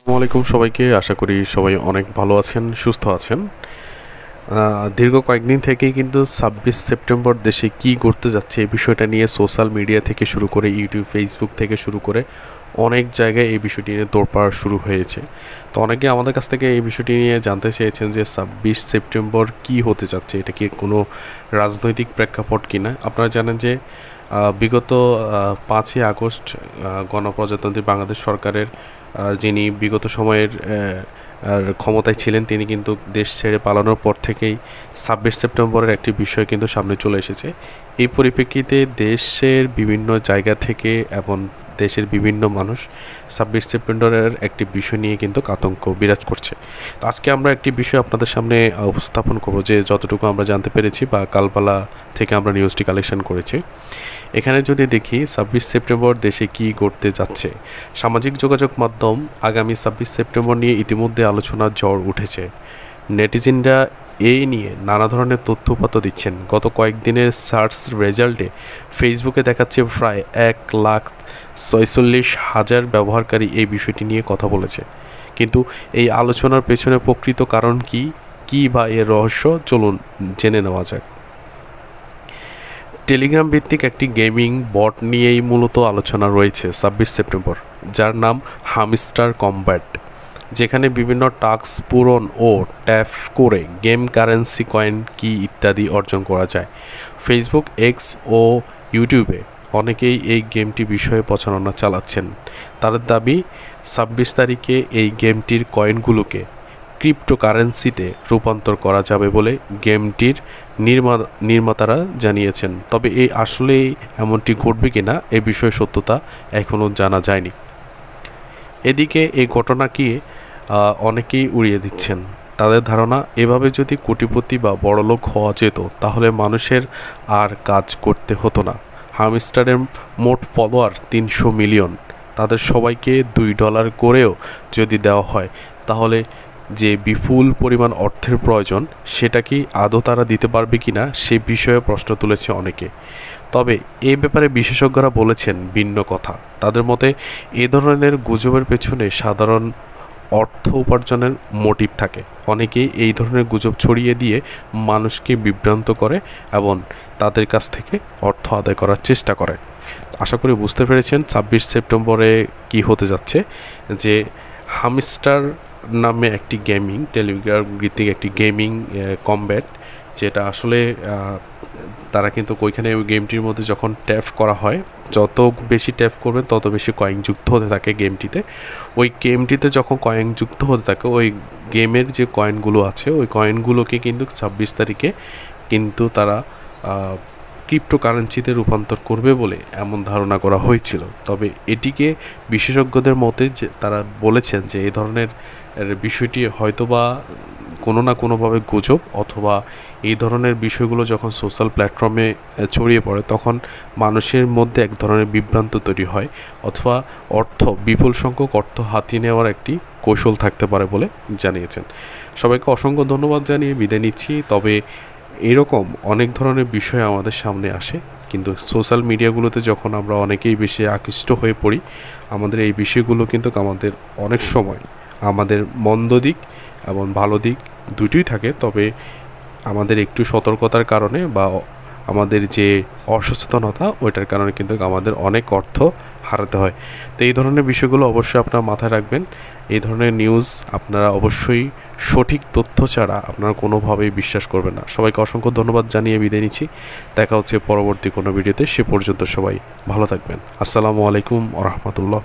আসসালামু আলাইকুম সবাইকে। আশা করি সবাই অনেক ভালো আছেন, সুস্থ আছেন। দীর্ঘ কয়েকদিন থেকেই কিন্তু 26 সেপ্টেম্বর দেশে কী ঘটতে যাচ্ছে এই বিষয়টা নিয়ে সোশ্যাল মিডিয়া থেকে শুরু করে ইউটিউব, ফেসবুক থেকে শুরু করে অনেক জায়গায় এই বিষয়টি নিয়ে তোড়পাড় শুরু হয়েছে। তো অনেকে আমাদের কাছ থেকে এই বিষয়টি নিয়ে জানতে চেয়েছেন যে 26 সেপ্টেম্বর কী হতে যাচ্ছে, এটা কি কোনো রাজনৈতিক প্রেক্ষাপট কিনা। আপনারা জানেন যে বিগত 5ই আগস্ট গণপ্রজাতন্ত্রী বাংলাদেশ সরকারের যিনি বিগত সময়ের ক্ষমতায় ছিলেন, তিনি কিন্তু দেশ ছেড়ে পালানোর পর থেকেই 26 সেপ্টেম্বরের একটি বিষয় কিন্তু সামনে চলে এসেছে। এই পরিপ্রেক্ষিতে দেশের বিভিন্ন জায়গা থেকে এবং দেশের বিভিন্ন মানুষ 26 সেপ্টেম্বরের একটি বিষয় নিয়ে কিন্তু আতঙ্ক বিরাজ করছে। তো আজকে আমরা একটি বিষয় আপনাদের সামনে উপস্থাপন করব, যে যতটুকু আমরা জানতে পেরেছি বা কালপালা থেকে আমরা নিউজটি কালেকশন করেছি। এখানে যদি দেখি 26 সেপ্টেম্বর দেশে কি ঘটতে যাচ্ছে, সামাজিক যোগাযোগ মাধ্যম আগামী 26 সেপ্টেম্বর নিয়ে ইতিমধ্যে আলোচনার ঝড় উঠেছে। নেটিজেনরা এই নিয়ে নানা ধরনের তথ্যপাত্র দিচ্ছেন। গত কয়েকদিনের সার্চ রেজাল্টে ফেসবুকে দেখাচ্ছে প্রায় 1,46,000 ব্যবহারকারী এই বিষয়টি নিয়ে কথা বলেছে। কিন্তু এই আলোচনার পেছনে প্রকৃত কারণ কি বা এর রহস্য, চলুন জেনে নেওয়া যাক। টেলিগ্রাম ভিত্তিক একটি গেমিং বট নিয়েই মূলত আলোচনা রয়েছে 26 সেপ্টেম্বর, যার নাম হামস্টার কম্ব্যাট, যেখানে বিভিন্ন টাস্ক পূরণ ও ট্যাপ করে গেম কারেন্সি, কয়েন, কি ইত্যাদি অর্জন করা যায়। ফেসবুক, এক্স ও ইউটিউবে অনেকেই এই গেমটি বিষয়ে প্রচারণা চালাচ্ছেন। তাদের দাবি 26 তারিখে এই গেমটির কয়েনগুলোকে ক্রিপ্টোকারেন্সিতে রূপান্তর করা যাবে বলে গেমটির নির্মাতারা জানিয়েছেন। তবে এই আসলেই এমনটি ঘটবে কিনা এ বিষয়ে সত্যতা এখনও জানা যায়নি। এদিকে এই ঘটনাকে অনেকেই উড়িয়ে দিচ্ছেন। তাদের ধারণা, এভাবে যদি কোটিপতি বা বড়লোক হওয়া যেত তাহলে মানুষের আর কাজ করতে হতো না। হামস্টারের মোট ফলোয়ার 300 মিলিয়ন। তাদের সবাইকে $2 করেও যদি দেওয়া হয়, তাহলে যে বিপুল পরিমাণ অর্থের প্রয়োজন, সেটা কি আদৌ তারা দিতে পারবে কিনা সে বিষয়ে প্রশ্ন তুলেছে অনেকে। তবে এ ব্যাপারে বিশেষজ্ঞরা বলেছেন ভিন্ন কথা। তাদের মতে এ ধরনের গুজবের পেছনে সাধারণ অর্থ উপার্জনের মোটিভ থাকে। অনেকেই এই ধরনের গুজব ছড়িয়ে দিয়ে মানুষকে বিভ্রান্ত করে এবং তাদের কাছ থেকে অর্থ আদায় করার চেষ্টা করে। আশা করি বুঝতে পেরেছেন 26 সেপ্টেম্বরে কি হতে যাচ্ছে। যে হামস্টার নামে একটি টেলিগ্রাম ভিত্তিক একটি গেমিং কম্ব্যাট, যেটা আসলে তারা কিন্তু ওইখানে ওই গেমটির মধ্যে যখন ট্যাপ করা হয়, যত বেশি ট্যাপ করবেন তত বেশি কয়েন যুক্ত হতে থাকে গেমটিতে। ওই গেমটিতে যখন কয়েন যুক্ত হতে থাকে, ওই গেমের যে কয়েনগুলো আছে ওই কয়েনগুলোকে কিন্তু 26 তারিখে কিন্তু তারা ক্রিপ্টোকারেন্সিতে রূপান্তর করবে বলে এমন ধারণা করা হয়েছিল। তবে এটিকে বিশেষজ্ঞদের মতে যে তারা বলেছেন যে এই ধরনের বিষয়টি হয়তোবা কোনো না কোনোভাবে গুজব, অথবা এই ধরনের বিষয়গুলো যখন সোশ্যাল প্ল্যাটফর্মে ছড়িয়ে পড়ে তখন মানুষের মধ্যে এক ধরনের বিভ্রান্ত তৈরি হয়, অথবা বিপুল সংখ্যক অর্থ হাতিয়ে নেওয়ার একটি কৌশল থাকতে পারে বলে জানিয়েছেন। সবাইকে অসংখ্য ধন্যবাদ জানিয়ে বিদায় নিচ্ছি। তবে এরকম অনেক ধরনের বিষয় আমাদের সামনে আসে, কিন্তু সোশ্যাল মিডিয়াগুলোতে যখন আমরা অনেকেই বেশি আকৃষ্ট হয়ে পড়ি, আমাদের এই বিষয়গুলো কিন্তু আমাদের অনেক সময় আমাদের মন্দ দিক এবং ভালো দিক দুটোই থাকে। তবে আমাদের একটু সতর্কতার কারণে বা আমাদের যে অসচেতনতা, ওইটার কারণে কিন্তু আমাদের অনেক অর্থ হারাতে হয়। তো এই ধরনের বিষয়গুলো অবশ্যই আপনারা মাথায় রাখবেন। এই ধরনের নিউজ আপনারা অবশ্যই সঠিক তথ্য ছাড়া আপনারা কোনোভাবেই বিশ্বাস করবেন না। সবাইকে অসংখ্য ধন্যবাদ জানিয়ে বিদায় নিচ্ছি। দেখা হচ্ছে পরবর্তী কোনো ভিডিওতে। সে পর্যন্ত সবাই ভালো থাকবেন। আসসালামু আলাইকুম ওয়া রাহমাতুল্লাহ।